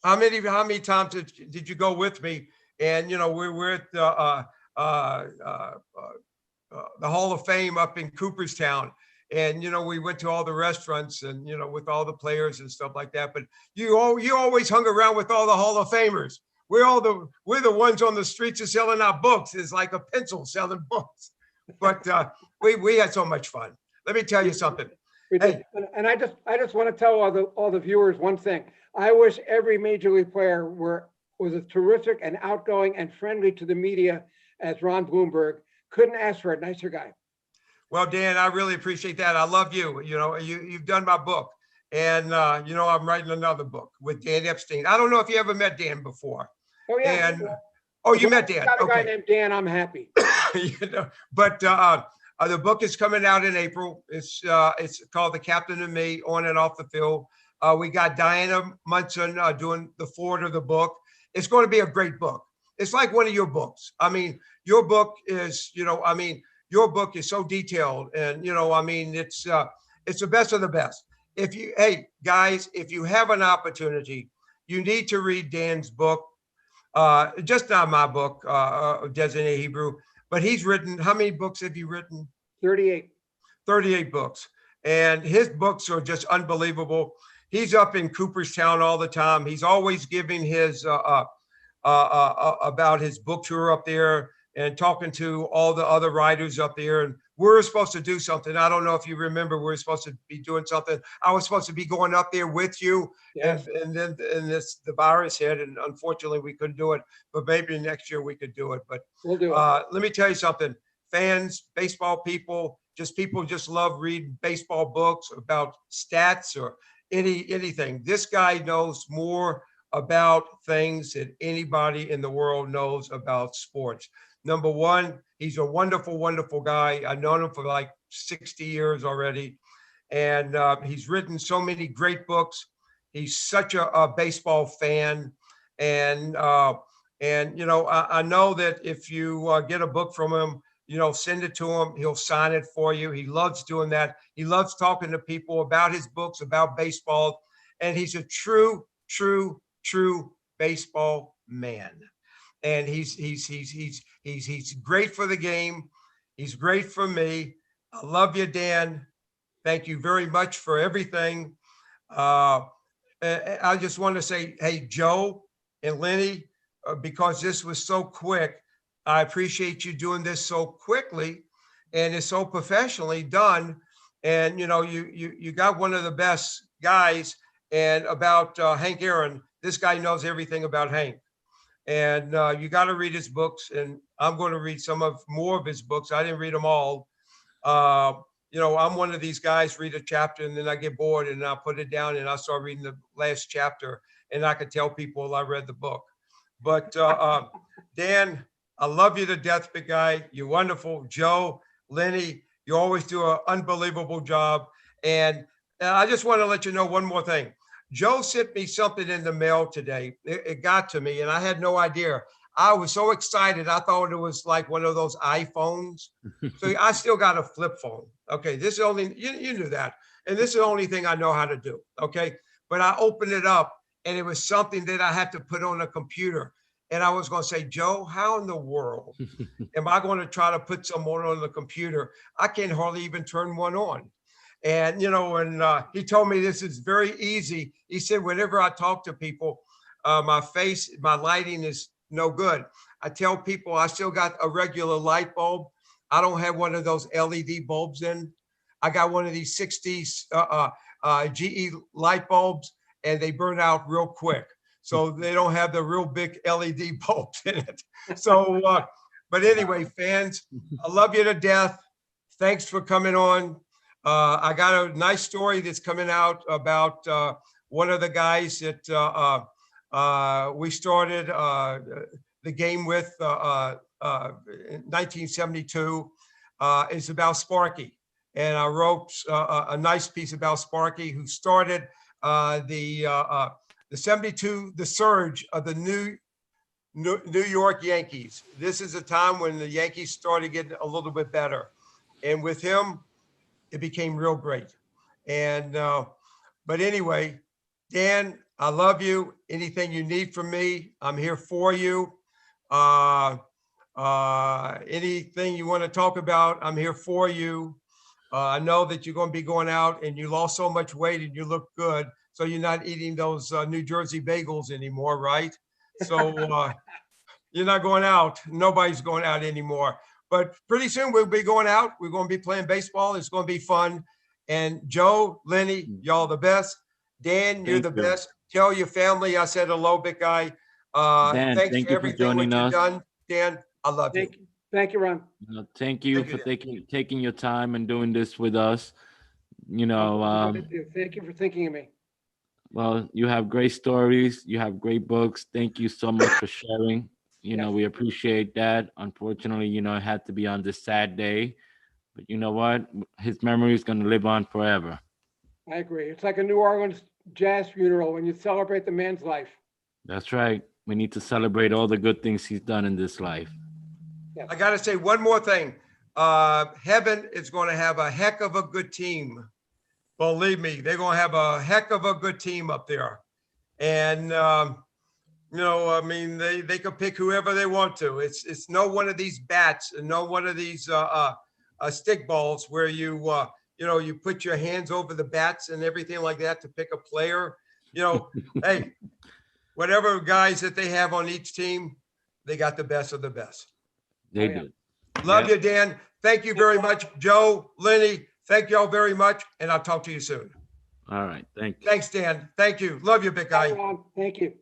How many times did you go with me? And you know, we're at the Hall of Fame up in Cooperstown, and you know, we went to all the restaurants, and you know, with all the players and stuff like that. But you always hung around with all the Hall of Famers. We're the ones on the streets of selling our books. It's like a pencil selling books. But we had so much fun. Let me tell you something. We did. And I just want to tell all the viewers one thing. I wish every major league player was as terrific and outgoing and friendly to the media as Ron Blomberg. Couldn't ask for a nicer guy. Well, Dan, I really appreciate that. I love you. You know, you've done my book, and you know, I'm writing another book with Dan Epstein. I don't know if you ever met Dan before. Oh yeah. And oh, you met Dan. Got a guy Okay. named Dan. I'm happy. You know, but the book is coming out in April. It's called The Captain and Me, On and Off the Field. We got Diana Munson doing the forward of the book. It's going to be a great book. It's like one of your books. I mean, your book is, you know, I mean, your book is so detailed, and you know, I mean, it's the best of the best. Hey guys, if you have an opportunity, you need to read Dan's book. Just not my book, Designated Hebrew, but he's written, how many books have you written? 38. 38 books. And his books are just unbelievable. He's up in Cooperstown all the time. He's always giving his, about his book tour up there and talking to all the other writers up there. And we're supposed to do something. I don't know if you remember, we're supposed to be doing something. I was supposed to be going up there with you. Yes. And then the virus hit, and unfortunately we couldn't do it, but maybe next year we could do it. But We'll do it. let me tell you something, fans, baseball people just love reading baseball books about stats or anything. This guy knows more about things than anybody in the world knows about sports. Number one, he's a wonderful, wonderful guy. I've known him for like 60 years already. And he's written so many great books. He's such a baseball fan. And I know that if you get a book from him, send it to him. He'll sign it for you. He loves doing that. He loves talking to people about his books, about baseball. And he's a true baseball man. And he's great for the game. He's great for me. I love you, Dan. Thank you very much for everything. I just want to say, hey, Joe and Lenny, because this was so quick, I appreciate you doing this so quickly, and it's so professionally done. And you got one of the best guys. And about Hank Aaron, this guy knows everything about Hank. And you got to read his books, and I'm going to read more of his books. I didn't read them all. I'm one of these guys, read a chapter and then I get bored and I put it down and I start reading the last chapter, and I can tell people I read the book. But Dan, I love you to death, big guy. You're wonderful. Joe, Lenny, you always do an unbelievable job. And I just want to let you know one more thing. Joe sent me something in the mail today. It got to me and I had no idea. I was so excited. I thought it was like one of those iPhones. So I still got a flip phone. Okay, this is only, you knew that. And this is the only thing I know how to do. Okay, but I opened it up and it was something that I had to put on a computer. And I was going to say, Joe, how in the world am I going to try to put someone on the computer? I can't hardly even turn one on. And, he told me this is very easy. He said, whenever I talk to people, my lighting is no good. I tell people I still got a regular light bulb. I don't have one of those LED bulbs in. I got one of these 60s GE light bulbs, and they burn out real quick. So they don't have the real big LED bulbs in it. So, but anyway, fans, I love you to death. Thanks for coming on. I got a nice story that's coming out about one of the guys that we started the game with in 1972. It's about Sparky. And I wrote a nice piece about Sparky, who started the 72, the surge of the New York Yankees. This is a time when the Yankees started getting a little bit better. And with him, it became real great. And, but anyway, Dan, I love you. Anything you need from me, I'm here for you. Anything you want to talk about, I'm here for you. I know that you're going to be going out and you lost so much weight and you look good. So you're not eating those New Jersey bagels anymore, right? So you're not going out. Nobody's going out anymore. But pretty soon we'll be going out. We're going to be playing baseball. It's going to be fun. And Joe, Lenny, y'all the best. Dan, you're the best. Tell your family I said hello, big guy. Dan, thanks thank for you for everything joining what you've us. done. Dan, I love you. Thank you, Ron. Thank you for taking your time and doing this with us. Thank you for thinking of me. Well, you have great stories. You have great books. Thank you so much for sharing. We appreciate that. Unfortunately, it had to be on this sad day. But you know what? His memory is going to live on forever. I agree. It's like a New Orleans jazz funeral when you celebrate the man's life. That's right. We need to celebrate all the good things he's done in this life. Yes. I got to say one more thing. Heaven is going to have a heck of a good team. Believe me, they're going to have a heck of a good team up there. And, they could pick whoever they want to. It's no one of these bats and no one of these stick balls where you put your hands over the bats and everything like that to pick a player. Hey, whatever guys that they have on each team, they got the best of the best. They do. Love you, Dan. Thank you very much. Joe, Lenny, thank y'all very much. And I'll talk to you soon. All right. Thank you. Thanks, Dan. Thank you. Love you, big guy. Thank you.